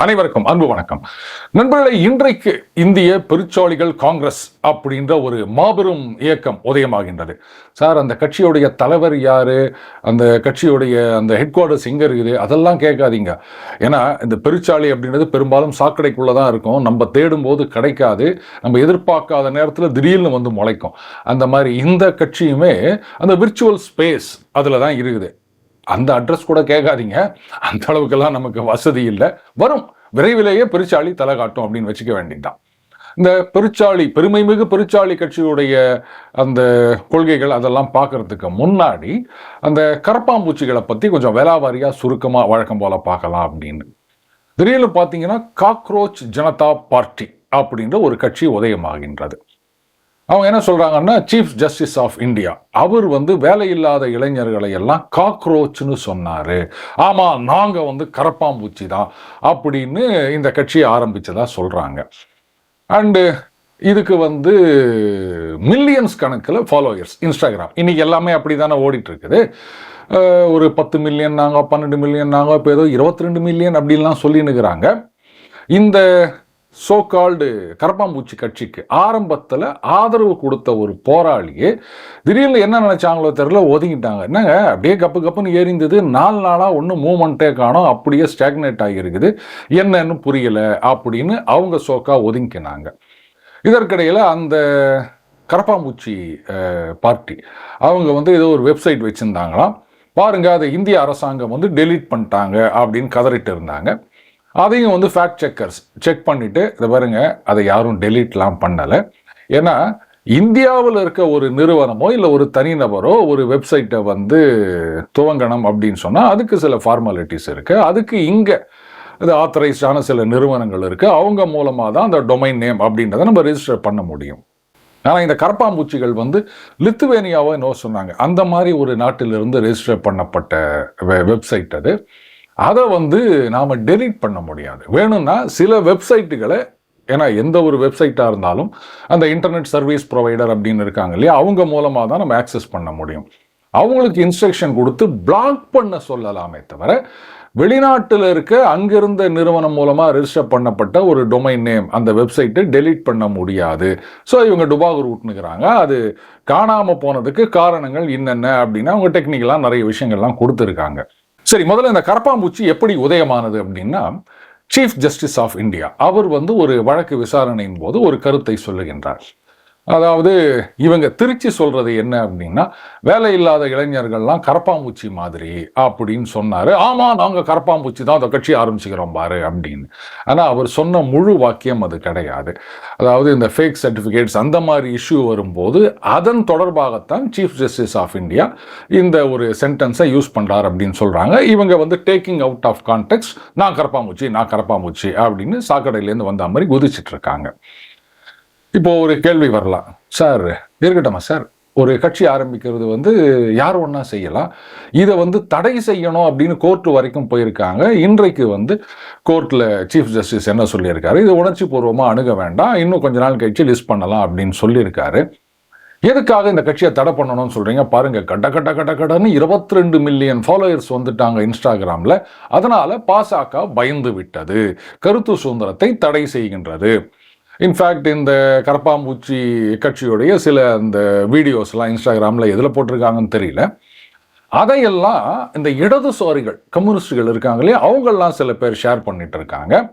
அனைவருக்கும் அன்பு வணக்கம் நண்பர்களே. இன்றைக்கு இந்திய பெருச்சாளிகள் காங்கிரஸ் அப்படின்ற ஒரு மாபெரும் இயக்கம் உதயமாகின்றது. சார், அந்த கட்சியுடைய தலைவர் யாரு, அந்த கட்சியுடைய அந்த ஹெட் குவார்டர்ஸ் எங்க இருக்குது, அதெல்லாம் கேட்காதீங்க. ஏன்னா இந்த பெருச்சாளி அப்படின்றது பெரும்பாலும் சாக்கடைக்குள்ளதான் இருக்கும். நம்ம தேடும் போது கிடைக்காது, நம்ம எதிர்பார்க்காத நேரத்தில் திடீர்னு வந்து முளைக்கும். அந்த மாதிரி இந்த கட்சியுமே அந்த விர்ச்சுவல் ஸ்பேஸ் அதில் தான் இருக்குது. அந்த அட்ரஸ் கூட கேட்காதீங்க, அந்த அளவுக்கெல்லாம் நமக்கு வசதி இல்லை. வரும் விரைவிலேயே பெருச்சாளி தலை காட்டும் அப்படின்னு வச்சுக்க வேண்டியதுதான். இந்த பெருச்சாளி, பெருமைமிகு பெருச்சாளி கட்சியுடைய அந்த கொள்கைகள் அதெல்லாம் பார்க்கறதுக்கு முன்னாடி அந்த கரப்பாம்பூச்சிகளை பற்றி கொஞ்சம் வேளாவாரியாக சுருக்கமாக வழக்கம் போல பார்க்கலாம் அப்படின்னு. திடீர்னு பார்த்தீங்கன்னா காக்ரோச் ஜனதா பார்ட்டி அப்படின்ற ஒரு கட்சி உதயமாகின்றது. அவங்க என்ன சொல்றாங்கன்னா, சீஃப் ஜஸ்டிஸ் ஆஃப் இந்தியா அவர் வந்து வேலையில்லாத இளைஞர்களை எல்லாம் காக்ரோச்னு சொன்னாரு. ஆமா, நாங்க வந்து கரப்பாம்பூச்சி தான் அப்படின்னு இந்த கட்சியை ஆரம்பிச்சதா சொல்றாங்க. அண்டு இதுக்கு வந்து மில்லியன்ஸ் கணக்கில் ஃபாலோயர்ஸ் இன்ஸ்டாகிராம். இன்னைக்கு எல்லாமே அப்படிதானே ஓடிட்டு இருக்குது. ஒரு 10 மில்லியன் நாங்க, 12 மில்லியன் நாங்க, இப்போ ஏதோ 22 மில்லியன் அப்படின்லாம் சொல்லினுக்கிறாங்க. இந்த சோகால்டு கரப்பாம்பூச்சி கட்சிக்கு ஆரம்பத்தில் ஆதரவு கொடுத்த ஒரு போராளியே திடீர்னு என்ன நினைச்சாங்களோ தெரியல, ஒதுங்கிட்டாங்க. என்னங்க அப்படியே கப்பு கப்புன்னு ஏறிந்தது, 4 நாளாக ஒன்றும் மூமெண்ட்டே காணோம், அப்படியே ஸ்டாக்னேட் ஆகியிருக்குது, என்னன்னு புரியல அப்படின்னு அவங்க சோக்கா ஒதுங்கினாங்க. இதற்கிடையில் அந்த கரப்பாம்பூச்சி பார்ட்டி அவங்க வந்து ஏதோ ஒரு வெப்சைட் வச்சுருந்தாங்களாம். பாருங்க, அதை இந்திய அரசாங்கம் வந்து டெலீட் பண்ணிட்டாங்க அப்படின்னு கதறிட்டு இருந்தாங்க. அதையும் வந்து ஃபேக்ட் செக்கர்ஸ் செக் பண்ணிட்டு, இதை பாருங்க, அதை யாரும் டெலீட்லாம் பண்ணலை. ஏன்னா இந்தியாவில் இருக்க ஒரு நிறுவனமோ இல்லை ஒரு தனிநபரோ ஒரு வெப்சைட்டை வந்து துவங்கணும் அப்படின்னு சொன்னால் அதுக்கு சில ஃபார்மாலிட்டிஸ் இருக்குது. அதுக்கு இங்கே இது ஆத்தரைஸ்டான சில நிறுவனங்கள் இருக்குது. அவங்க மூலமாக தான் அந்த டொமைன் நேம் அப்படின்றத நம்ம ரெஜிஸ்டர் பண்ண முடியும். ஆனால் இந்த கரப்பாம்பூச்சிகள் வந்து லித்துவேனியாவோ என்னவோ சொன்னாங்க, அந்த மாதிரி ஒரு நாட்டிலிருந்து ரெஜிஸ்டர் பண்ணப்பட்ட வெப்சைட் அது. அதை வந்து நாம் டெலீட் பண்ண முடியாது. வேணும்னா சில வெப்சைட்டுகளை, ஏன்னா எந்த ஒரு வெப்சைட்டாக இருந்தாலும் அந்த இன்டர்நெட் சர்வீஸ் ப்ரொவைடர் அப்படின்னு இருக்காங்க இல்லையா, அவங்க மூலமாக தான் நம்ம ஆக்சஸ் பண்ண முடியும். அவங்களுக்கு இன்ஸ்ட்ரக்ஷன் கொடுத்து பிளாக் பண்ண சொல்லலாமே தவிர, வெளிநாட்டில் இருக்க அங்கிருந்த நிறுவனம் மூலமாக ரெஜிஸ்டர் பண்ணப்பட்ட ஒரு டொமைன் நேம் அந்த வெப்சைட்டை டெலீட் பண்ண முடியாது. ஸோ இவங்க டுபாகூர் விட்டுனுக்கிறாங்க. அது காணாமல் போனதுக்கு காரணங்கள் என்னென்ன அப்படின்னா அவங்க டெக்னிக்கலாக நிறைய விஷயங்கள்லாம் கொடுத்துருக்காங்க. சரி, முதல்ல இந்த கரப்பாம்பூச்சி எப்படி உதயமானது அப்படின்னா, சீஃப் ஜஸ்டிஸ் ஆஃப் இந்தியா அவர் வந்து ஒரு வழக்கு விசாரணையின் போது ஒரு கருத்தை சொல்லுகின்றார். அதாவது இவங்க திருச்சி சொல்றது என்ன அப்படின்னா, வேலையில்லாத இளைஞர்கள்லாம் கரப்பாம்பூச்சி மாதிரி அப்படின்னு சொன்னாரு. ஆமா, நாங்க கரப்பாம்பூச்சி தான், அந்த கட்சி ஆரம்பிச்சுக்கிறோம் பாரு அப்படின்னு. ஆனா அவர் சொன்ன முழு வாக்கியம் அது கிடையாது. அதாவது இந்த ஃபேக் சர்டிஃபிகேட்ஸ் அந்த மாதிரி இஷ்யூ வரும்போது அதன் தொடர்பாகத்தான் சீஃப் ஜஸ்டிஸ் ஆஃப் இந்தியா இந்த ஒரு சென்டென்ஸை யூஸ் பண்றாரு அப்படின்னு சொல்றாங்க. இவங்க வந்து டேக்கிங் அவுட் ஆஃப் கான்டெக்ஸ்ட், நான் கரப்பாம்பூச்சி அப்படின்னு சாக்கடையிலேருந்து வந்த மாதிரி குதிச்சிட்டு இருக்காங்க. இப்போ ஒரு கேள்வி வரலாம், சார் இருக்கட்டுமா சார், ஒரு கட்சி ஆரம்பிக்கிறது வந்து யார் ஒன்றா செய்யலாம், இதை வந்து தடை செய்யணும் அப்படின்னு கோர்ட்டு வரைக்கும் போயிருக்காங்க. இன்றைக்கு வந்து கோர்ட்டில் சீஃப் ஜஸ்டிஸ் என்ன சொல்லியிருக்காரு, இது உணர்ச்சி பூர்வமாக அணுக வேண்டாம், இன்னும் கொஞ்ச நாள் கழிச்சு லிஸ்ட் பண்ணலாம் அப்படின்னு சொல்லியிருக்காரு. எதுக்காக இந்த கட்சியை தடை பண்ணணும்னு சொல்றீங்க? பாருங்க, கடன்னு 22 மில்லியன் ஃபாலோயர்ஸ் வந்துட்டாங்க இன்ஸ்டாகிராமில். அதனால பாசக பயந்து விட்டது, கருத்து சுதந்திரத்தை தடை செய்கின்றது. இன்ஃபேக்ட் இந்த கரப்பாம்பூச்சி கட்சியுடைய சில அந்த வீடியோஸ்லாம் இன்ஸ்டாகிராமில் எதில் போட்டிருக்காங்கன்னு தெரியல. அதையெல்லாம் இந்த இடதுசாரிகள் கம்யூனிஸ்டுகள் இருக்காங்களே அவங்கெல்லாம் சில பேர் ஷேர் பண்ணிட்டு இருக்காங்க.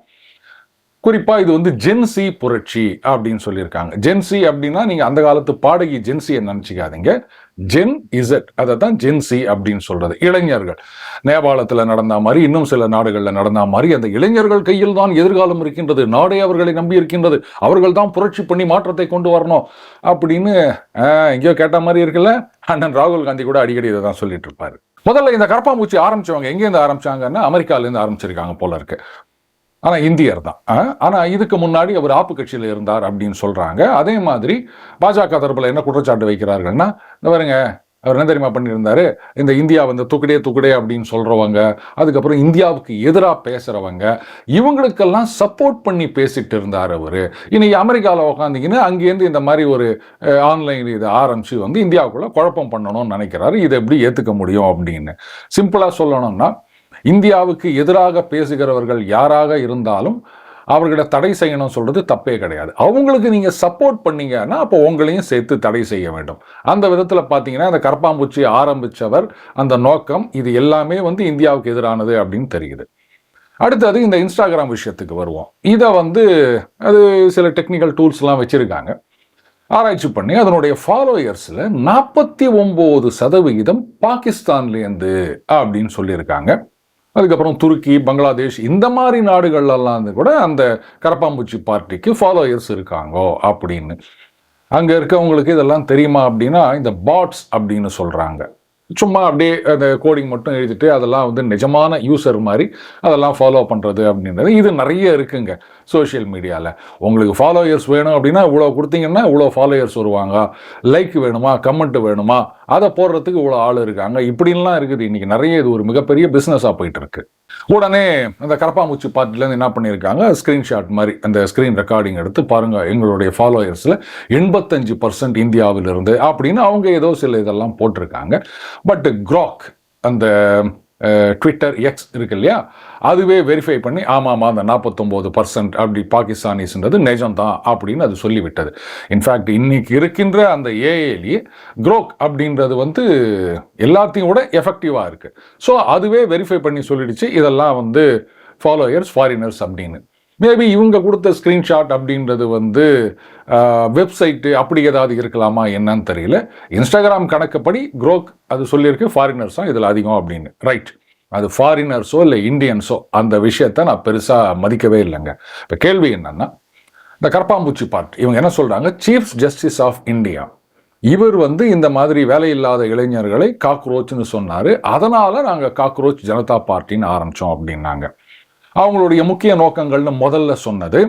குறிப்பாக இது வந்து ஜென்சி புரட்சி அப்படின்னு சொல்லியிருக்காங்க. ஜென்சி அப்படின்னா நீங்கள் அந்த காலத்து பாடகி ஜென்சியை நினச்சிக்காதீங்க, ஜென் இசட், அதை தான் ஜென்சி அப்படின்னு சொல்றது. இளைஞர்கள் நேபாளத்தில் நடந்த மாதிரி, இன்னும் சில நாடுகளில் நடந்த மாதிரி அந்த இளைஞர்கள் கையில் தான் எதிர்காலம் இருக்கின்றது, நாடே அவர்களை நம்பி இருக்கின்றது, அவர்கள் தான் புரட்சி பண்ணி மாற்றத்தை கொண்டு வரணும் அப்படின்னு எங்கேயோ கேட்ட மாதிரி இருக்குல்ல. அண்ணன் ராகுல் காந்தி கூட அடிக்கடி இதை தான் சொல்லிட்டு இருப்பாரு. முதல்ல இந்த கரப்பாம்பூச்சி ஆரம்பிச்சவங்க எங்கேருந்து ஆரம்பிச்சாங்கன்னா அமெரிக்காலேருந்து ஆரம்பிச்சிருக்காங்க போல இருக்கு. ஆனால் இந்தியர் தான். ஆனால் இதுக்கு முன்னாடி அவர் ஆப்பு கட்சியில் இருந்தார் அப்படின்னு சொல்கிறாங்க. அதே மாதிரி பாஜக தரப்பில் என்ன குற்றச்சாட்டு வைக்கிறார்கள்னா, இந்த பாருங்க, அவர் என்ன தெரியுமா பண்ணியிருந்தாரு, இந்த இந்தியா வந்து துக்கடே அப்படின்னு சொல்றவங்க, அதுக்கப்புறம் இந்தியாவுக்கு எதிராக பேசுறவங்க, இவங்களுக்கெல்லாம் சப்போர்ட் பண்ணி பேசிட்டு இருந்தார் அவரு. இன்னைக்கு அமெரிக்காவில் உட்காந்துக்கின்னு அங்கேருந்து இந்த மாதிரி ஒரு ஆன்லைன் இதை ஆரம்பிச்சு வந்து இந்தியாவுக்குள்ள குழப்பம் பண்ணணும்னு நினைக்கிறாரு. இதை எப்படி ஏற்றுக்க முடியும் அப்படின்னு சிம்பிளா சொல்லணும்னா, இந்தியாவுக்கு எதிராக பேசுகிறவர்கள் யாராக இருந்தாலும் அவர்களை தடை செய்யணும் சொல்றது தப்பே கிடையாது. அவங்களுக்கு நீங்க சப்போர்ட் பண்ணீங்கன்னா அப்போ உங்களையும் சேர்த்து தடை செய்ய வேண்டும். அந்த விதத்துல பாத்தீங்கன்னா அந்த கரப்பாம்பூச்சி ஆரம்பிச்சவர் அந்த நோக்கம் இது எல்லாமே வந்து இந்தியாவுக்கு எதிரானது அப்படின்னு தெரியுது. அடுத்தது இந்த இன்ஸ்டாகிராம் விஷயத்துக்கு வருவோம். இதை வந்து அது சில டெக்னிக்கல் டூல்ஸ்லாம் வச்சிருக்காங்க. ஆராய்ச்சி பண்ணி அதனுடைய ஃபாலோயர்ஸ்ல 49% பாகிஸ்தான்லேருந்து அப்படின்னு சொல்லியிருக்காங்க. அதுக்கப்புறம் துருக்கி, பங்களாதேஷ் இந்த மாதிரி நாடுகள்லாம் கூட அந்த கரப்பாம்பூச்சி பார்ட்டிக்கு ஃபாலோயர்ஸ் இருக்காங்கோ அப்படின்னு. அங்க இருக்கவங்களுக்கு இதெல்லாம் தெரியுமா அப்படின்னா இந்த பாட்ஸ் அப்படின்னு சொல்றாங்க. சும்மா அப்படியே அந்த கோடிங் மட்டும் எழுதிட்டு அதெல்லாம் வந்து நிஜமான யூசர் மாதிரி அதெல்லாம் ஃபாலோ பண்ணுறது அப்படின்றது இது நிறைய இருக்குங்க சோஷியல் மீடியாவில். உங்களுக்கு ஃபாலோயர்ஸ் வேணும் அப்படின்னா இவ்வளோ கொடுத்தீங்கன்னா இவ்வளோ ஃபாலோயர்ஸ் வருவாங்க, லைக் வேணுமா, கமெண்ட் வேணுமா, அதை போடுறதுக்கு இவ்வளோ ஆள் இருக்காங்க, இப்படின்லாம் இருக்குது. இன்னைக்கு நிறைய இது ஒரு மிகப்பெரிய பிஸ்னஸாக போயிட்டு இருக்கு. உடனே அந்த கரப்பாம்பூச்சி பார்ட்டிலேருந்து என்ன பண்ணியிருக்காங்க, ஸ்க்ரீன்ஷாட் மாதிரி அந்த ஸ்க்ரீன் ரெக்கார்டிங் எடுத்து பாருங்க, எங்களுடைய ஃபாலோயர்ஸில் 85% இந்தியாவிலிருந்து அப்படின்னு அவங்க ஏதோ சில இதெல்லாம் போட்டிருக்காங்க. பட் Grok அந்த ட்விட்டர் எக்ஸ் இருக்கு இல்லையா, அதுவே வெரிஃபை பண்ணி ஆமாமா அந்த 49% அப்படி பாகிஸ்தானிஸ்ன்றது நிஜம்தான் அப்படின்னு அது சொல்லிவிட்டது. இன்ஃபேக்ட் இன்னைக்கு இருக்கின்ற அந்த ஏஏலி Grok அப்படின்றது வந்து எல்லாத்தையும் விட எஃபெக்டிவாக இருக்கு. ஸோ அதுவே வெரிஃபை பண்ணி சொல்லிடுச்சு இதெல்லாம் வந்து ஃபாலோயர்ஸ் ஃபாரினர்ஸ் அப்படின்னு. மேபி இவங்க கொடுத்த ஸ்க்ரீன்ஷாட் அப்படின்றது வந்து வெப்சைட்டு அப்படி ஏதாவது இருக்கலாமா என்னன்னு தெரியல. இன்ஸ்டாகிராம் கணக்குப்படி Grok அது சொல்லியிருக்கு ஃபாரினர்ஸ் தான் இதில் அதிகம் அப்படின்னு. ரைட், அது ஃபாரினர்ஸோ இல்லை இந்தியன்ஸோ அந்த விஷயத்த நான் பெருசாக மதிக்கவே இல்லைங்க. இப்போ கேள்வி என்னன்னா, இந்த கரப்பாம்பூச்சி பார்ட்டி இவங்க என்ன சொல்றாங்க, சீஃப் ஜஸ்டிஸ் ஆஃப் இந்தியா இவர் வந்து இந்த மாதிரி வேலையில்லாத இளைஞர்களை காக்ரோச்னு சொன்னாரு, அதனால நாங்கள் காக்ரோச் ஜனதா பார்ட்டின்னு ஆரம்பிச்சோம் அப்படின்னாங்க. அவங்களுடைய முக்கிய நோக்கங்கள்னு முதல்ல சொன்னது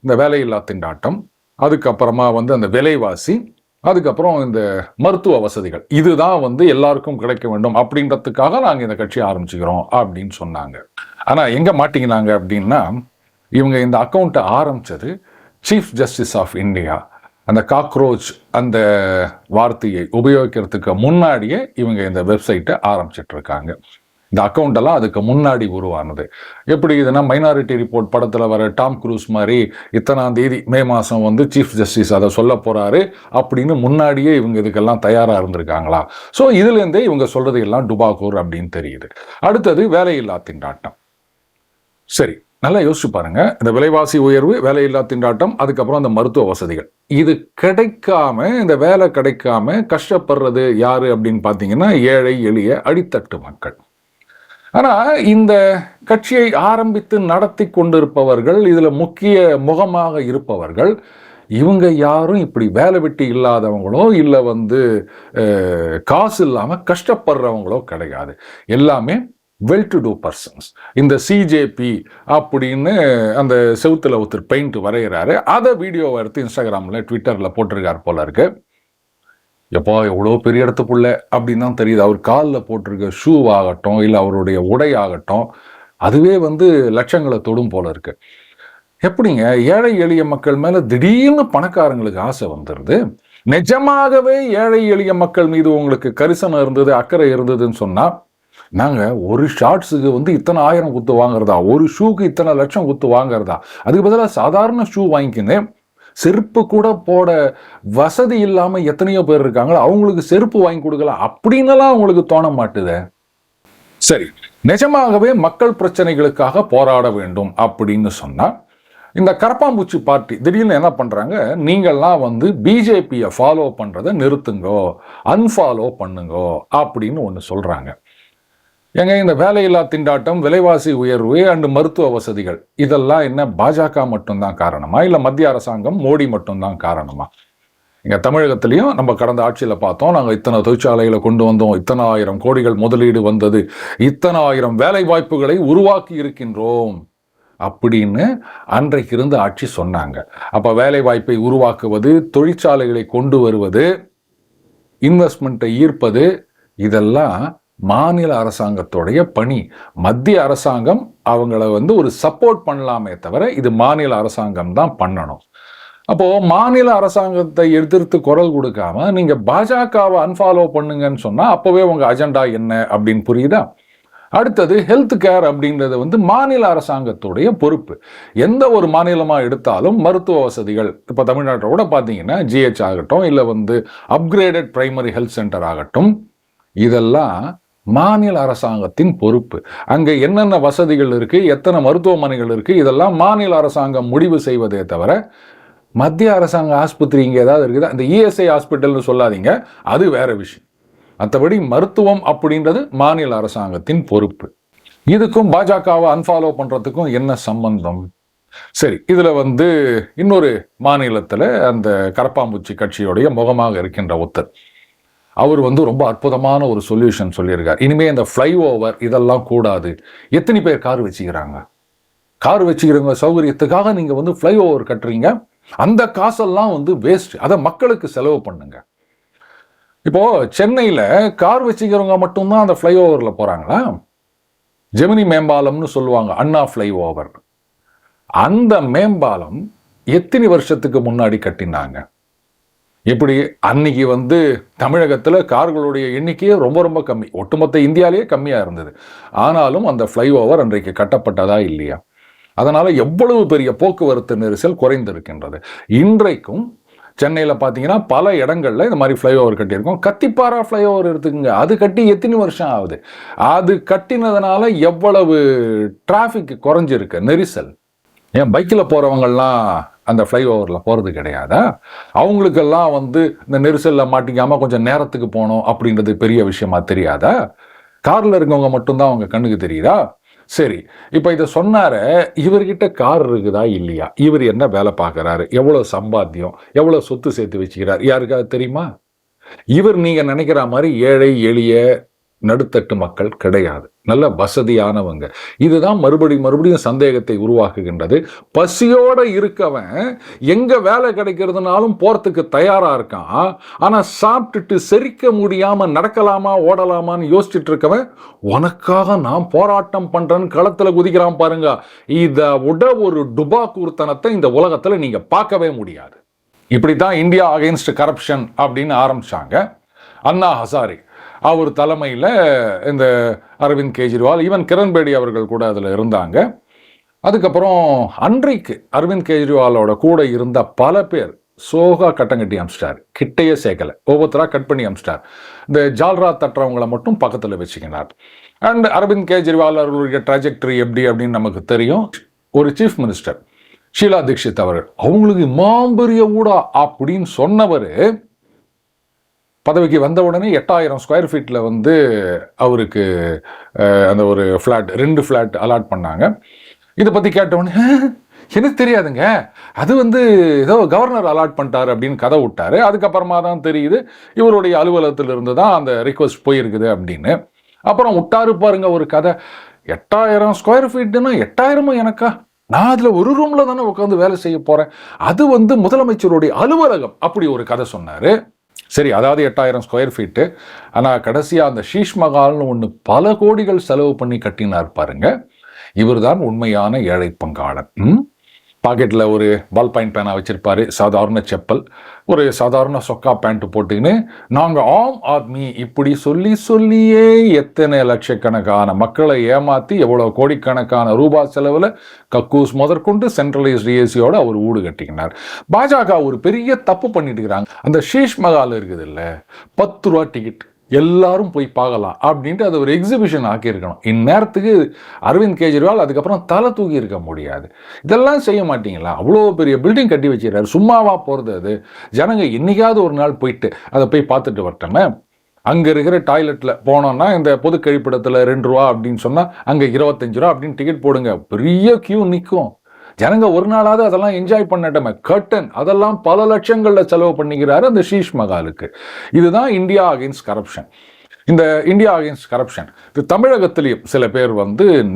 இந்த வேலையில்லா திண்டாட்டம், அதுக்கப்புறமா வந்து அந்த விலைவாசி, அதுக்கப்புறம் இந்த மருத்துவ வசதிகள், இதுதான் வந்து எல்லாருக்கும் கிடைக்க வேண்டும் அப்படின்றதுக்காக நாங்கள் இந்த கட்சி ஆரம்பிச்சுக்கிறோம் அப்படின்னு சொன்னாங்க. ஆனால் எங்கே மாட்டிக்கினாங்க அப்படின்னா, இவங்க இந்த அக்கௌண்ட்டை ஆரம்பிச்சது சீஃப் ஜஸ்டிஸ் ஆஃப் இந்தியா அந்த காக்ரோச் அந்த வார்த்தையை உபயோகிக்கிறதுக்கு முன்னாடியே இவங்க இந்த வெப்சைட்டை ஆரம்பிச்சிட்டு இருக்காங்க. இந்த அக்கௌண்ட் எல்லாம் அதுக்கு முன்னாடி உருவானது. எப்படி இதுனா, மைனாரிட்டி ரிப்போர்ட் படத்தில் வர டாம் குரூஸ் மாதிரி இத்தனாம் தேதி மே மாதம் வந்து சீஃப் ஜஸ்டிஸ் அதை சொல்ல போறாரு அப்படின்னு முன்னாடியே இவங்க இதுக்கெல்லாம் தயாராக இருந்திருக்காங்களா? ஸோ இதுலேருந்தே இவங்க சொல்றது எல்லாம் டுபாக்கூர் அப்படின்னு தெரியுது. அடுத்தது வேலையில்லா திண்டாட்டம். சரி, நல்லா யோசிச்சு பாருங்க, இந்த விலைவாசி உயர்வு, வேலையில்லா திண்டாட்டம், அதுக்கப்புறம் அந்த மருத்துவ வசதிகள், இது கிடைக்காம, இந்த வேலை கிடைக்காம கஷ்டப்படுறது யாரு அப்படின்னு பார்த்தீங்கன்னா ஏழை எளிய அடித்தட்டு மக்கள். ஆனா இந்த கட்சியை ஆரம்பித்து நடத்தி கொண்டிருப்பவர்கள், இதுல முக்கிய முகமாக இருப்பவர்கள், இவங்க யாரும் இப்படி வேலை வெட்டி இல்லாதவங்களோ இல்லை வந்து காசு இல்லாம கஷ்டப்படுறவங்களோ கிடையாது. எல்லாமே வெல் டு டூ பர்சன்ஸ். இந்த சிஜேபி அப்படின்னு அந்த செவுத்துல ஒருத்தர் பெயிண்ட் வரைகிறாரு, அதை வீடியோவை எடுத்து இன்ஸ்டாகிராம்ல ட்விட்டர்ல போட்டிருக்காரு போல இருக்கு. எப்போ எவ்வளோ பெரிய இடத்துக்குள்ள அப்படின்னு தான் தெரியுது. அவர் காலில் போட்டிருக்க ஷூ ஆகட்டும் இல்லை அவருடைய உடை ஆகட்டும், அதுவே வந்து லட்சங்களை தொடும் போல இருக்கு. எப்படிங்க ஏழை எளிய மக்கள் மேல திடீர்னு பணக்காரங்களுக்கு ஆசை வந்துடுது? நிஜமாகவே ஏழை எளிய மக்கள் மீது உங்களுக்கு கரிசனம் இருந்தது, அக்கறை இருந்ததுன்னு சொன்னா, நாங்க ஒரு ஷார்ட்ஸுக்கு வந்து இத்தனை 1000 குத்து வாங்குறதா, ஒரு ஷூக்கு இத்தனை லட்சம் குத்து வாங்குறதா, அதுக்கு பதிலாக சாதாரண ஷூ வாங்கிக்கின்னு செருப்பு கூட போட வசதி இல்லாம எத்தனையோ பேர் இருக்காங்க, அவங்களுக்கு செருப்பு வாங்கி கொடுக்கலாம் அப்படின்னலாம் அவங்களுக்கு தோண மாட்டுது. சரி, நிஜமாகவே மக்கள் பிரச்சனைகளுக்காக போராட வேண்டும் அப்படின்னு சொன்னா, இந்த கரப்பாம்பூச்சி பார்ட்டி திடீர்னு என்ன பண்றாங்க, நீங்கள்லாம் வந்து பிஜேபியை ஃபாலோ பண்றதை நிறுத்துங்கோ, அன்ஃபாலோ பண்ணுங்கோ அப்படின்னு ஒன்று சொல்றாங்க. ஏங்க இந்த வேலையில்லா திண்டாட்டம், விலைவாசி உயர்வு அண்ட் மருத்துவ வசதிகள், இதெல்லாம் என்ன பாஜக மட்டும்தான் காரணமா, இல்லை மத்திய அரசாங்கம் மோடி மட்டும்தான் காரணமா? இங்கே தமிழகத்திலையும் நம்ம கடந்த ஆட்சியில் பார்த்தோம், நாங்கள் இத்தனை தொழிற்சாலைகளை கொண்டு வந்தோம், இத்தனை 1000 கோடிகள் முதலீடு வந்தது, இத்தனை 1000 வேலை வாய்ப்புகளை உருவாக்கி இருக்கின்றோம் அப்படின்னு அன்றைக்கு இருந்த ஆட்சி சொன்னாங்க. அப்போ வேலை வாய்ப்பை உருவாக்குவது, தொழிற்சாலைகளை கொண்டு வருவது, இன்வெஸ்ட்மெண்ட்டை ஈர்ப்பது, இதெல்லாம் மாநில அரசாங்கத்துடைய பணி. மத்திய அரசாங்கம் அவங்கள ஒரு சப்போர்ட் பண்ணலாமே தவிர இது மாநில அரசாங்கம் தான் பண்ணணும். அப்போ மாநில அரசாங்கத்தை எதிர்த்து குரல் கொடுக்காம நீங்க பாஜகவை அன்ஃபாலோ பண்ணுங்கன்னு சொன்னா அப்பவே உங்க அஜெண்டா என்ன அப்படின்னு புரியுதா? அடுத்தது ஹெல்த் கேர் அப்படின்றது மாநில அரசாங்கத்துடைய பொறுப்பு. எந்த ஒரு மாநிலமா எடுத்தாலும் மருத்துவ வசதிகள், இப்ப தமிழ்நாட்டில் கூட பாத்தீங்கன்னா ஜிஹெச் ஆகட்டும், இல்ல அப்கிரேடட் பிரைமரி ஹெல்த் சென்டர் ஆகட்டும், இதெல்லாம் மாநில அரசாங்கத்தின் பொறுப்பு. அங்க என்னென்ன வசதிகள் இருக்கு, எத்தனை மருத்துவமனைகள் இருக்கு, இதெல்லாம் மாநில அரசாங்கம் முடிவு செய்வதே தவிர மத்திய அரசாங்க ஆஸ்பத்திரி இங்க ஏதாவது இருக்குதா? இந்த இஎஸ்ஐ ஹாஸ்பிட்டல்னு சொல்லாதீங்க, அது வேற விஷயம். மற்றபடி மருத்துவம் அப்படின்றது மாநில அரசாங்கத்தின் பொறுப்பு. இதுக்கும் பாஜகவை அன்ஃபாலோ பண்றதுக்கும் என்ன சம்பந்தம்? சரி, இதுல இன்னொரு மாநிலத்துல அந்த கரப்பாம்பூச்சி கட்சியுடைய முகமாக இருக்கின்ற ஒருத்தர், அவர் ரொம்ப அற்புதமான ஒரு சொல்யூஷன் சொல்லியிருக்கார். இனிமே இந்த ஃப்ளைஓவர் இதெல்லாம் கூடாது. எத்தனை பேர் கார் வச்சுக்கிறாங்க? கார் வச்சுக்கிறவங்க சௌகரியத்துக்காக நீங்க ஃப்ளைஓவர் கட்டுறீங்க, அந்த காசெல்லாம் வேஸ்ட். அதை மக்களுக்கு செலவு பண்ணுங்க. இப்போ சென்னையில கார் வச்சுக்கிறவங்க மட்டும்தான் அந்த ஃப்ளைஓவர்ல போறாங்களா? ஜெமினி மேம்பாலம்னு சொல்லுவாங்க, அண்ணா ஃப்ளைஓவர். அந்த மேம்பாலம் எத்தனை வருஷத்துக்கு முன்னாடி கட்டினாங்க? இப்படி அன்னைக்கு தமிழகத்துல கார்களுடைய எண்ணிக்கையே ரொம்ப ரொம்ப கம்மி, ஒட்டுமொத்த இந்தியாலேயே கம்மியா இருந்தது. ஆனாலும் அந்த ஃப்ளைஓவர் அன்றைக்கு கட்டப்பட்டதா இல்லையா? அதனால எவ்வளவு பெரிய போக்குவரத்து நெரிசல் குறைந்திருக்கின்றது. இன்றைக்கும் சென்னையில் பார்த்தீங்கன்னா பல இடங்கள்ல இந்த மாதிரி ஃப்ளைஓவர் கட்டியிருக்கோம். கத்திப்பாரா ஃப்ளைஓவர் எடுத்துக்கோங்க, அது கட்டி எத்தனை வருஷம் ஆகுது? அது கட்டினதுனால எவ்வளவு டிராஃபிக் குறைஞ்சிருக்கு, நெரிசல். ஏன் பைக்கில் போறவங்கெல்லாம் அந்த ஃப்ளைஓவரில் போகிறது கிடையாதா? அவங்களுக்கெல்லாம் இந்த நெரிசலில் மாட்டிக்காமல் கொஞ்சம் நேரத்துக்கு போகணும் அப்படின்றது பெரிய விஷயமா தெரியாதா? காரில் இருக்கவங்க மட்டும்தான் அவங்க கண்ணுக்கு தெரியுதா? சரி, இப்போ இதை சொன்னார, இவர்கிட்ட கார் இருக்குதா இல்லையா? இவர் என்ன வேலை பார்க்குறாரு? எவ்வளவு சம்பாத்தியம், எவ்வளவு சொத்து சேர்த்து வச்சுக்கிறார்? யாருக்காவது தெரியுமா? இவர் நீங்க நினைக்கிற மாதிரி ஏழை எளிய நடுத்தட்டு மக்கள் கிடையாது, நல்ல வசதியானவங்க. இதுதான் மறுபடியும் சந்தேகத்தை உருவாக்குகின்றது. பசியோட இருக்கவன் எங்க வேலை கிடைக்கிறதுனாலும் போறதுக்கு தயாரா இருக்கான். ஆனா சாப்பிட்டுட்டு செரிக்க முடியாம நடக்கலாமா ஓடலாமான்னு யோசிச்சுட்டு இருக்கவன் உனக்காக நான் போராட்டம் பண்றேன்னு களத்துல குதிக்கிறான் பாருங்க. இதை விட ஒரு டுபாக்கூர்த்தனத்தை இந்த உலகத்துல நீங்க பார்க்கவே முடியாது. இப்படித்தான் இந்தியா அகைன்ஸ்ட் கரப்ஷன் அப்படின்னு ஆரம்பிச்சாங்க. அண்ணா ஹசாரி அவர் தலைமையில் இந்த அரவிந்த் கெஜ்ரிவால், ஈவன் கிரண்பேடி அவர்கள் கூட அதில் இருந்தாங்க. அதுக்கப்புறம் அன்றைக்கு அரவிந்த் கெஜ்ரிவாலோட கூட இருந்த பல பேர் சோகா கட்டம் கட்டி அமிச்சிட்டார், கிட்டையே சேர்க்கலை, ஒவ்வொருத்தராக கட் பண்ணி அமிச்சிட்டார். இந்த ஜால்ரா தட்டுறவங்களை மட்டும் பக்கத்தில் வச்சுக்கினார். அண்ட் அரவிந்த் கெஜ்ரிவால் அவர்களுடைய ட்ராஜெக்டரி எப்படி அப்படின்னு நமக்கு தெரியும். ஒரு சீஃப் மினிஸ்டர் ஷீலா தீக்ஷித் அவர்கள், அவங்களுக்கு மாம்பெரிய ஊடா அப்படின்னு சொன்னவர் பதவிக்கு வந்த உடனே 8000 ஸ்கொயர் ஃபீட்டில் அவருக்கு அந்த ஒரு ஃப்ளாட், 2 ஃப்ளாட் அலாட் பண்ணாங்க. இதை பற்றி கேட்டவுடனே எனக்கு தெரியாதுங்க, அது ஏதோ கவர்னர் அலாட் பண்ணிட்டாரு அப்படின்னு கதை விட்டாரு. அதுக்கப்புறமா தான் தெரியுது இவருடைய அலுவலகத்திலிருந்து தான் அந்த ரிக்வஸ்ட் போயிருக்குது அப்படின்னு. அப்புறம் விட்டாரு பாருங்க ஒரு கதை. 8000 ஸ்கொயர் ஃபீட்டுன்னா 8000 எனக்கா? நான் அதில் ஒரு ரூமில் தானே உட்காந்து வேலை செய்ய போகிறேன். அது முதலமைச்சருடைய அலுவலகம், அப்படி ஒரு கதை சொன்னார். சரி, அதாவது 8000 ஸ்கொயர் ஃபீட்டு. ஆனால் கடைசியாக அந்த ஷீஷ் மகால்னு ஒன்று பல கோடிகள் செலவு பண்ணி கட்டினார் பாருங்க. இவர் தான் உண்மையான ஏழை பங்காளன். பாக்கெட்டில் ஒரு பால் பாயிண்ட் பேனா வச்சிருப்பாரு, சாதாரண செப்பல், ஒரு சாதாரண சொக்கா பேண்ட் போட்டுக்கின்னு நாங்கள் ஆம் ஆத்மி இப்படி சொல்லியே எத்தனை லட்சக்கணக்கான மக்களை ஏமாற்றி எவ்வளோ கோடிக்கணக்கான ரூபாய் செலவில் கக்கூஸ் முதற்கொண்டு சென்ட்ரலைஸ்ட் ஏசியோட அவர் வீடு கட்டிக்கினார். பாஜக ஒரு பெரிய தப்பு பண்ணிட்டு இருக்கிறாங்க. அந்த ஷீஷ் மகால் இருக்குது இல்லை, 10 ரூபா டிக்கெட், எல்லாரும் போய் பார்க்கலாம் அப்படின்ட்டு அதை ஒரு எக்ஸிபிஷன் ஆக்கியிருக்கணும். இந்நேரத்துக்கு அரவிந்த் கெஜ்ரிவால் அதுக்கப்புறம் தலை தூக்கி இருக்க முடியாது. இதெல்லாம் செய்ய மாட்டீங்களா? அவ்வளோ பெரிய பில்டிங் கட்டி வச்சிருக்காரு, சும்மாவா போகிறது? அது ஜனங்க என்னைக்காவது ஒரு நாள் போயிட்டு அதை போய் பார்த்துட்டு வரட்டோமே. அங்கே இருக்கிற டாய்லெட்டில் போனோம்னா இந்த பொது கழிப்பிடத்தில் 2 ரூபா அப்படின்னு சொன்னால் அங்கே 25 ரூபா அப்படின்னு டிக்கெட் போடுங்க, பெரிய கியூ நிற்கும். ஜனங்க ஒரு நாளாவது அதெல்லாம் என்ஜாய் பண்ணட்டமே. கர்டன் அதெல்லாம் பல லட்சங்கள்ல செலவு பண்ணிக்கிறாரு அந்த ஷீஷ் மகாலுக்கு. இதுதான் இந்தியா அகைன்ஸ்ட் கரப்ஷன். இந்த இந்தியா அகைன்ஸ்ட் கரப்ஷன் இது தமிழகத்திலையும் சில பேர்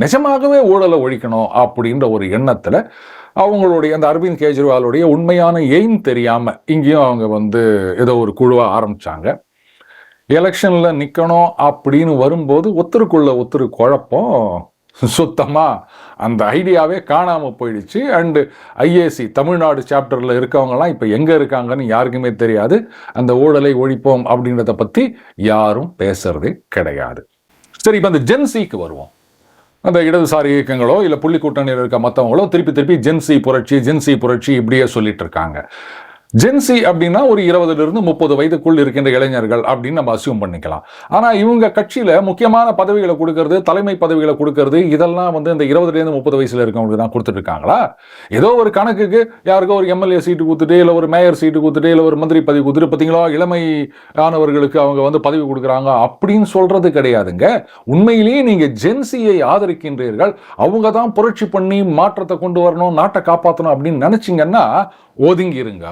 நிஜமாகவே ஊழலை ஒழிக்கணும் அப்படின்ற ஒரு எண்ணத்துல அவங்களுடைய அந்த அரவிந்த் கெஜ்ரிவாலுடைய உண்மையான எய்ம் தெரியாம இங்கேயும் அவங்க ஏதோ ஒரு குழுவை ஆரம்பிச்சாங்க. எலெக்ஷன்ல நிக்கணும் அப்படின்னு வரும்போது ஒருத்தருக்குள்ள குழப்பம், சுத்தமா அந்த ஐடியாவே காணாம போயிடுச்சு. அண்டு ஐஏசி தமிழ்நாடு சாப்டர்ல இருக்கவங்கலாம் இப்ப எங்க இருக்காங்கன்னு யாருக்குமே தெரியாது. அந்த ஊழலை ஒழிப்போம் அப்படின்றத பத்தி யாரும் பேசுறதே கிடையாது. சரி, இப்ப அந்த ஜென்சிக்கு வருவோம். அந்த இடதுசாரி இயக்கங்களோ இல்ல புள்ளி கூட்டணியில் இருக்க மற்றவங்களோ திருப்பி ஜென்சி புரட்சி இப்படியே சொல்லிட்டு இருக்காங்க. ஜென்சி அப்படின்னா ஒரு 20 to 30 வயதுக்குள் இருக்கின்ற இளைஞர்கள் அப்படின்னு நம்ம அசியூம் பண்ணிக்கலாம். ஆனா இவங்க கட்சியில முக்கியமான பதவிகளை கொடுக்கறது, தலைமை பதவிகளை கொடுக்கறது, இதெல்லாம் வந்து இந்த 20 to 30 வயசுல இருக்கவங்களுக்கு தான் கொடுத்துட்டு இருக்காங்களா? ஏதோ ஒரு கணக்குக்கு யாருக்கோ ஒரு எம்எல்ஏ சீட்டு கொடுத்துட்டு இல்ல ஒரு மேயர் சீட்டு கொடுத்துட்டு இல்ல ஒரு மந்திரி பதவி கொடுத்துட்டு பார்த்தீங்களா இளமையானவர்களுக்கு அவங்க வந்து பதவி கொடுக்குறாங்க அப்படின்னு சொல்றது கிடையாதுங்க. உண்மையிலேயே நீங்க ஜென்சியை ஆதரிக்கின்றீர்கள், அவங்க தான் புரட்சி பண்ணி மாற்றத்தை கொண்டு வரணும், நாட்டை காப்பாற்றணும் அப்படின்னு நினைச்சீங்கன்னா ஒதுங்கி இருங்க.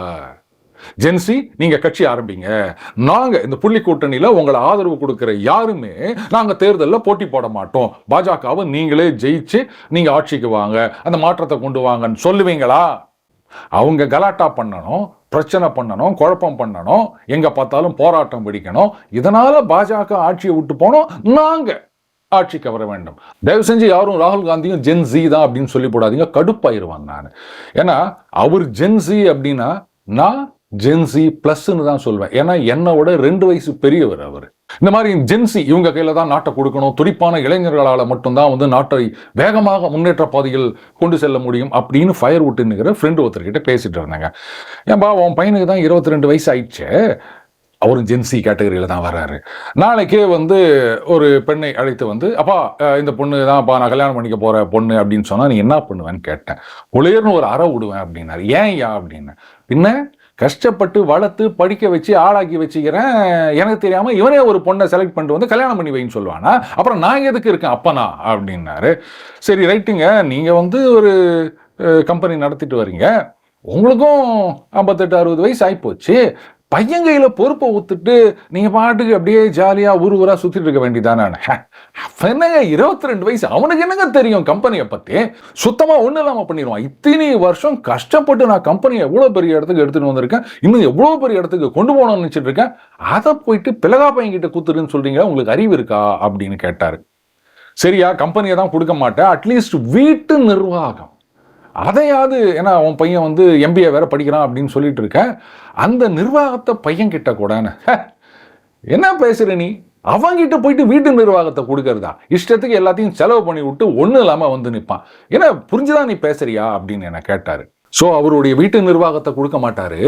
ஜென்சி நீங்க கட்சி ஆரம்பிங்க. நாங்க இந்த புள்ளி கூட்டணியில உங்களை ஆதரவு கொடுக்கிற யாருமே நாங்க தேர்தலில் போட்டி போட மாட்டோம், பாஜகவை நீங்களே ஜெயிச்சு நீங்க ஆட்சிக்கு வாங்க, அந்த மாற்றத்தை கொண்டு வாங்கன்னு சொல்லுவீங்களா? அவங்க கலாட்டா பண்ணணும், பிரச்சனை பண்ணணும், குழப்பம் பண்ணணும், எங்க பார்த்தாலும் போராட்டம் பிடிக்கணும், இதனால பாஜக ஆட்சியை விட்டு போனோம், நாங்க ஆட்சிக்கு வர வேண்டும். தயவு செஞ்சு யாரும் ராகுல் காந்தியும் ஜென்சி தான் அப்படின்னு சொல்லி போடாதீங்க, கடுப்பாயிருவான் நான். ஏன்னா அவர் ஜென்சி அப்படின்னா நான் ஜென்சி பிளஸ்ன்னு தான் சொல்வேன். ஏன்னா என்னோட 2 வயசு பெரியவர் அவர். இந்த மாதிரி ஜென்சி இவங்க கையில தான் நாட்டை கொடுக்கணும், துடிப்பான இளைஞர்களால் மட்டும்தான் வந்து நாட்டை வேகமாக முன்னேற்ற பாதையில் கொண்டு செல்ல முடியும் அப்படின்னு ஃபயர் விட்டுங்கிற ஃப்ரெண்டு ஒருத்தர்கிட்ட பேசிட்டு இருந்தாங்க. ஏன்பா உன் பையனுக்கு தான் 22 வயசு ஆயிடுச்சு, அவரும் ஜென்சி கேட்டகரியில் தான் வர்றாரு. நாளைக்கே வந்து ஒரு பெண்ணை அழைத்து வந்து அப்பா இந்த பொண்ணு தான்ப்பா நான் கல்யாணம் பண்ணிக்க போற பொண்ணு அப்படின்னு சொன்னா நீ என்ன பண்ணுவேன்னு கேட்டேன். உளையர்னு ஒரு அறை விடுவேன் அப்படின்னாரு. ஏன் யா அப்படின்னு. பின்ன கஷ்டப்பட்டு வளர்த்து படிக்க வச்சு ஆளாக்கி வச்சுக்கிறேன், எனக்கு தெரியாம இவனே ஒரு பொண்ணை செலக்ட் பண்ணிட்டு வந்து கல்யாணம் பண்ணி வைன்னு சொல்லுவானா, அப்புறம் நான் எதுக்கு இருக்கேன் அப்பனா அப்படின்னாரு. சரி ரைட்டுங்க, நீங்க வந்து ஒரு கம்பெனி நடத்திட்டு வரீங்க, உங்களுக்கும் 58-60 வயசு ஆயிப்போச்சு, பையன் கையில பொறுப்பை ஊத்துட்டு நீங்க பாட்டுக்கு அப்படியே ஜாலியா ஊரா சுத்திட்டு இருக்க வேண்டியதானே. என்னங்க 22 வயசு, அவனுக்கு என்னங்க தெரியும் கம்பெனியை பத்தி? சுத்தமா ஒண்ணு இல்லாம பண்ணிடுவான். இத்தனை வருஷம் கஷ்டப்பட்டு நான் கம்பெனியை எவ்வளவு பெரிய இடத்துக்கு எடுத்துட்டு வந்திருக்கேன், இன்னும் எவ்வளவு பெரிய இடத்துக்கு கொண்டு போகணும்னு நினைச்சிட்டு இருக்கேன், அதை போயிட்டு பிளகா பையன் கிட்ட கூத்துருன்னு சொல்றீங்க, உங்களுக்கு அறிவு இருக்கா அப்படின்னு கேட்டாரு. சரியா, கம்பெனியை தான் கொடுக்க மாட்டேன், அட்லீஸ்ட் வீட்டு நிர்வாகம் அதையாவது, ஏன்னா உன் பையன் வந்து MBA வேற படிக்கிறான் அப்படின்னு சொல்லிட்டு இருக்க, அந்த நிர்வாகத்தை பையன் கிட்ட கூட என்ன பேசுற நீ? அவங்கிட்ட போயிட்டு வீட்டு நிர்வாகத்தை கொடுக்கறதா? இஷ்டத்துக்கு எல்லாத்தையும் செலவு பண்ணி விட்டு ஒன்றும் இல்லாம வந்து நிற்பான். ஏன்னா புரிஞ்சுதான் நீ பேசுறியா அப்படின்னு என்ன கேட்டாரு. ஸோ அவருடைய வீட்டு நிர்வாகத்தை கொடுக்க மாட்டாரு,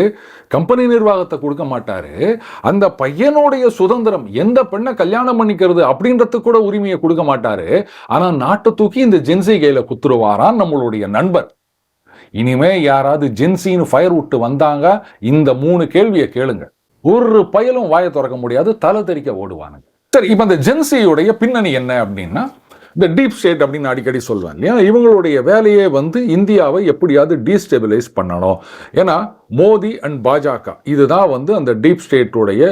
கம்பெனி நிர்வாகத்தை கொடுக்க மாட்டாரு, அந்த பையனுடைய சுதந்திரம் எந்த பெண்ணை கல்யாணம் பண்ணிக்கிறது அப்படின்றதுக்கு கூட உரிமையை கொடுக்க மாட்டாரு. ஆனா நாட்டை தூக்கி இந்த ஜென்சி கையில குத்துருவாரான் நம்மளுடைய நண்பர். இனிமே யாராவது ஜென்சின்னு ஃபயர் விட்டு வந்தாங்க, இந்த 3 கேள்வியை கேளுங்க, ஒரு பயலும் வாயை திறக்க முடியாது, தலை தெறிக்க ஓடுவானுங்க. சரி, இப்ப இந்த ஜென்சியுடைய பின்னணி என்ன அப்படின்னா, இந்த டீப் ஸ்டேட் அப்படின்னு அடிக்கடி சொல்லுவேன் இல்லையா, இவங்களுடைய வேலையே வந்து இந்தியாவை எப்படியாவது டீஸ்டெபிலைஸ் பண்ணணும். ஏன்னா மோடி அண்ட் பாஜக இதுதான் வந்து அந்த டீப் ஸ்டேட்டுடைய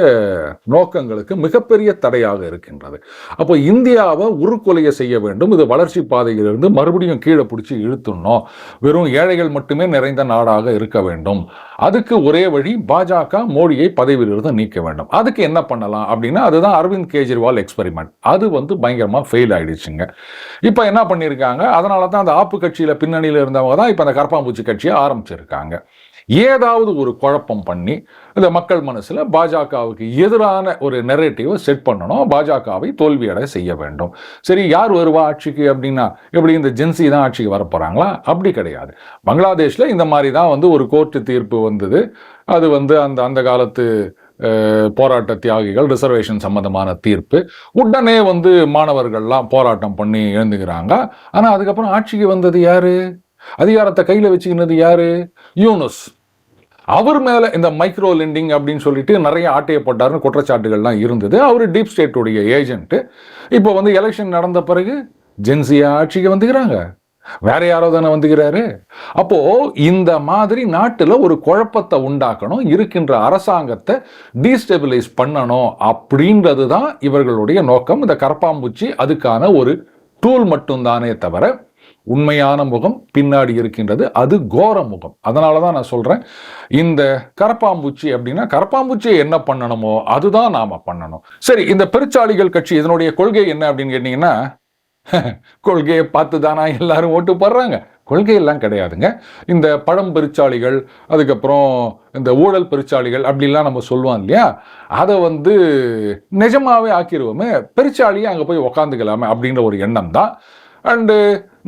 நோக்கங்களுக்கு மிகப்பெரிய தடையாக இருக்கின்றது. அப்போ இந்தியாவை உருக்கொலையை செய்ய வேண்டும், இது வளர்ச்சி பாதையிலிருந்து மறுபடியும் கீழே பிடிச்சி இழுத்துடணும், வெறும் ஏழைகள் மட்டுமே நிறைந்த நாடாக இருக்க வேண்டும். அதுக்கு ஒரே வழி பாஜக மோடியை பதவியிலிருந்து நீக்க வேண்டும். அதுக்கு என்ன பண்ணலாம் அப்படின்னா, அதுதான் அரவிந்த் கெஜ்ரிவால் எக்ஸ்பெரிமெண்ட். அது வந்து பயங்கரமா ஃபெயில் ஆயிடுச்சுங்க. இப்ப என்ன பண்ணிருக்காங்க, அதனால தான் அந்த ஆப்பு கட்சியில பின்னணியில் இருந்தவங்க தான் இப்ப அந்த கரப்பாம்பூச்சி கட்சியை ஆரம்பிச்சிருக்காங்க. ஏதாவது ஒரு குழப்பம் பண்ணி இந்த மக்கள் மனசுல பாஜகவுக்கு எதிரான ஒரு நெரேட்டிவை செட் பண்ணணும், பாஜகவை தோல்வியடை செய்ய வேண்டும். சரி, யார் வருவா ஆட்சிக்கு அப்படின்னா, எப்படி இந்த ஜென்சி தான் ஆட்சிக்கு வர போறாங்களா? அப்படி கிடையாது. பங்களாதேஷ்ல இந்த மாதிரி தான் வந்து ஒரு கோர்ட்டு தீர்ப்பு வந்தது. அது வந்து அந்த காலத்து போராட்ட தியாகிகள் ரிசர்வேஷன் சம்பந்தமான தீர்ப்பு. உடனே வந்து மாணவர்கள்லாம் போராட்டம் பண்ணி எழுந்துக்கிறாங்க. ஆனா அதுக்கப்புறம் ஆட்சிக்கு வந்தது யாரு? அதிகாரத்தை கையில வச்சுக்கினது யாரு? யூனுஸ். அவர் மேல இந்த மைக்ரோ லெண்டிங் அப்படின்னு சொல்லிட்டு நிறைய ஆட்டையப்பட்டாருன்னு குற்றச்சாட்டுகள்லாம் இருந்தது. அவர் டீப் ஸ்டேட்டுடைய ஏஜென்ட். இப்போ வந்து எலெக்ஷன் நடந்த பிறகு ஜென்சியா ஆட்சிக்கு வந்துக்கிறாங்க, வேற யாரோ தானே வந்துக்கிறாரு. அப்போ இந்த மாதிரி நாட்டில் ஒரு குழப்பத்தை உண்டாக்கணும், இருக்கின்ற அரசாங்கத்தை டீஸ்டெபிலைஸ் பண்ணணும் அப்படின்றது தான் இவர்களுடைய நோக்கம். இந்த கரப்பாம்பூச்சி அதுக்கான ஒரு டூல் மட்டும்தானே தவிர உண்மையான முகம் பின்னாடி இருக்கின்றது, அது கோர முகம். அதனால தான் நான் சொல்றேன், இந்த கரப்பாம்பூச்சி அப்படின்னா கரப்பாம்பூச்சியை என்ன பண்ணணுமோ அதுதான் நாம பண்ணணும். சரி, இந்த பெருச்சாளிகள் கட்சி இதனுடைய கொள்கை என்ன அப்படின்னு கேட்டீங்கன்னா, கொள்கையை பார்த்து தானா எல்லாரும் ஓட்டு போடுறாங்க? கொள்கையெல்லாம் கிடையாதுங்க. இந்த பழம் பெருச்சாளிகள், அதுக்கப்புறம் இந்த ஊழல் பெருச்சாளிகள் அப்படிலாம் நம்ம சொல்லுவோம் இல்லையா, அதை நிஜமாவே ஆக்கிடுவோமே, பெருச்சாலியை அங்கே போய் உக்காந்துக்கலாமே அப்படின்ற ஒரு எண்ணம் தான். அண்டு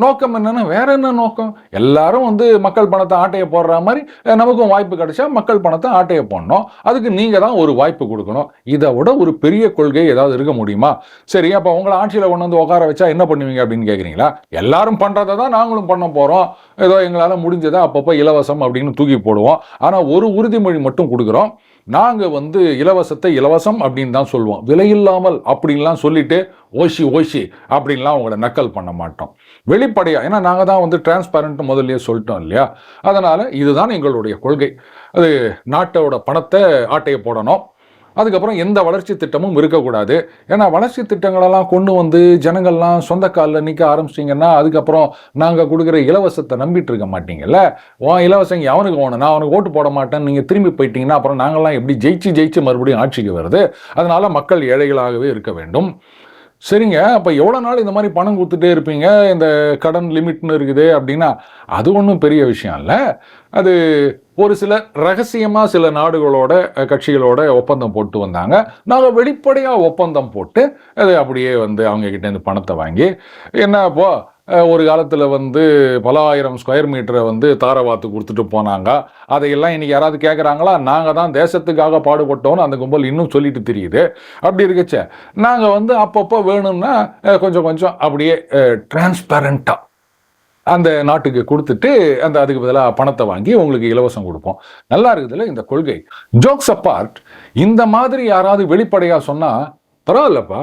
நோக்கம் என்னன்னா, வேற என்ன நோக்கம்? எல்லாரும் மக்கள் பணத்தை ஆட்டையை போடுற மாதிரி நமக்கும் வாய்ப்பு கிடைச்சா மக்கள் பணத்தை ஆட்டையை போடணும். அதுக்கு நீங்க தான் ஒரு வாய்ப்பு கொடுக்கணும். இதை விட ஒரு பெரிய கொள்கை ஏதாவது இருக்க முடியுமா? சரி, அப்போ உங்களை ஆட்சியில் கொண்டு உட்கார வச்சா என்ன பண்ணுவீங்க அப்படின்னு கேட்குறீங்களா? எல்லாரும் பண்றதை தான் நாங்களும் பண்ண போறோம், ஏதோ எங்களால் முடிஞ்சதை அப்பப்போ இலவசம் அப்படின்னு தூக்கி போடுவோம். ஆனால் ஒரு உறுதிமொழி மட்டும் கொடுக்குறோம், நாங்கள் இலவசத்தை இலவசம் அப்படின்னு தான் சொல்லுவோம், விலையில்லாமல் அப்படின்லாம் சொல்லிட்டு ஓஷி ஓஷி அப்படின்லாம் உங்களை நக்கல் பண்ண மாட்டோம். வெளிப்படையாக, ஏன்னா நாங்கள் தான் டிரான்ஸ்பேரண்ட் முதல்லயே சொல்லிட்டோம் இல்லையா, அதனால் இதுதான் எங்களுடைய கொள்கை. அது நாட்டோட பணத்தை ஆட்டையை போடணும், அதுக்கப்புறம் எந்த வளர்ச்சி திட்டமும் இருக்கக்கூடாது. ஏன்னா வளர்ச்சி திட்டங்களெல்லாம் கொண்டு ஜனங்கள்லாம் சொந்த காலில் நிற்க ஆரம்பிச்சிட்டிங்கன்னா அதுக்கப்புறம் நாங்கள் கொடுக்குற இலவசத்தை நம்பிட்டு இருக்க மாட்டீங்கல்ல. இலவசம் எவனுக்கு வேணும், நான் அவனுக்கு ஓட்டு போட மாட்டேன், நீங்கள் திரும்பி போயிட்டீங்கன்னா அப்புறம் நாங்கள்லாம் எப்படி ஜெயிச்சு மறுபடியும் ஆட்சிக்கு வருது? அதனால மக்கள் ஏழைகளாகவே இருக்க வேண்டும். சரிங்க, அப்போ எவ்வளோ நாள் இந்த மாதிரி பணம் கொடுத்துட்டே இருப்பீங்க? இந்த கடன் லிமிட்னு இருக்குது அப்படின்னா அது ஒன்றும் பெரிய விஷயம் இல்லை. அது ஒரு சில ரகசியமாக சில நாடுகளோட கட்சிகளோட ஒப்பந்தம் போட்டு வந்தாங்க. நாங்கள் வெளிப்படையாக ஒப்பந்தம் போட்டு அது அப்படியே அவங்க கிட்டேருந்து பணத்தை வாங்கி, என்ன இப்போ ஒரு காலத்தில் பல ஆயிரம் ஸ்கொயர் மீட்டரை தாரவாத்து கொடுத்துட்டு போனாங்க. அதையெல்லாம் இன்னைக்கு யாராவது கேட்குறாங்களா? நாங்கள் தான் தேசத்துக்காக பாடுபட்டோன்னு அந்த கும்பல் இன்னும் சொல்லிட்டு தெரியுது. அப்படி இருக்கச்சே நாங்கள் அப்பப்போ வேணும்னா கொஞ்சம் அப்படியே டிரான்ஸ்பரண்ட்டாக அந்த நாட்டுக்கு கொடுத்துட்டு அதுக்கு பதிலாக பணத்தை வாங்கி உங்களுக்கு இலவசம் கொடுப்போம். நல்லா இருக்குதுல்ல இந்த கொள்கை. ஜோக்ஸ் அப்பார்ட், இந்த மாதிரி யாராவது வெளிப்படையாக சொன்னால் பரவாயில்லப்பா,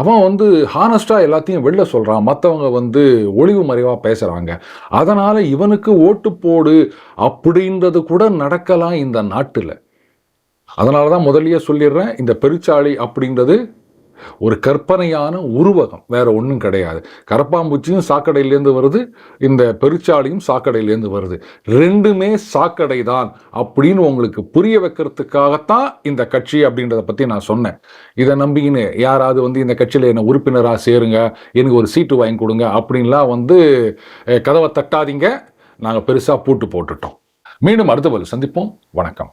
அவன் ஹானஸ்டாக எல்லாத்தையும் வெளில சொல்கிறான், மற்றவங்க ஒளிவு மறைவாக பேசுகிறாங்க, அதனால் இவனுக்கு ஓட்டு போடு அப்படின்றது கூட நடக்கலாம் இந்த நாட்டில். அதனால தான் முதலியே சொல்லிடுறேன், இந்த பெருச்சாளி அப்படின்றது ஒரு கற்பனையான உருவகம், வேற ஒன்றும் கிடையாது. கரப்பாம்பூச்சியும் சாக்கடையிலேருந்து வருது, இந்த பெருச்சாளியும் சாக்கடையிலேருந்து வருது, ரெண்டுமே சாக்கடை தான் அப்படின்னு உங்களுக்கு புரிய வைக்கிறதுக்காகத்தான் இந்த கட்சி அப்படின்றத பற்றி நான் சொன்னேன். இதை நம்பிக்கின்னு யாராவது இந்த கட்சியில் என்ன உறுப்பினராக சேருங்க, எனக்கு ஒரு சீட்டு வாங்கி கொடுங்க அப்படின்லாம் கதவை தட்டாதீங்க. நாங்கள் பெருசாக பூட்டு போட்டுட்டோம். மீண்டும் அடுத்த பதில் சந்திப்போம். வணக்கம்.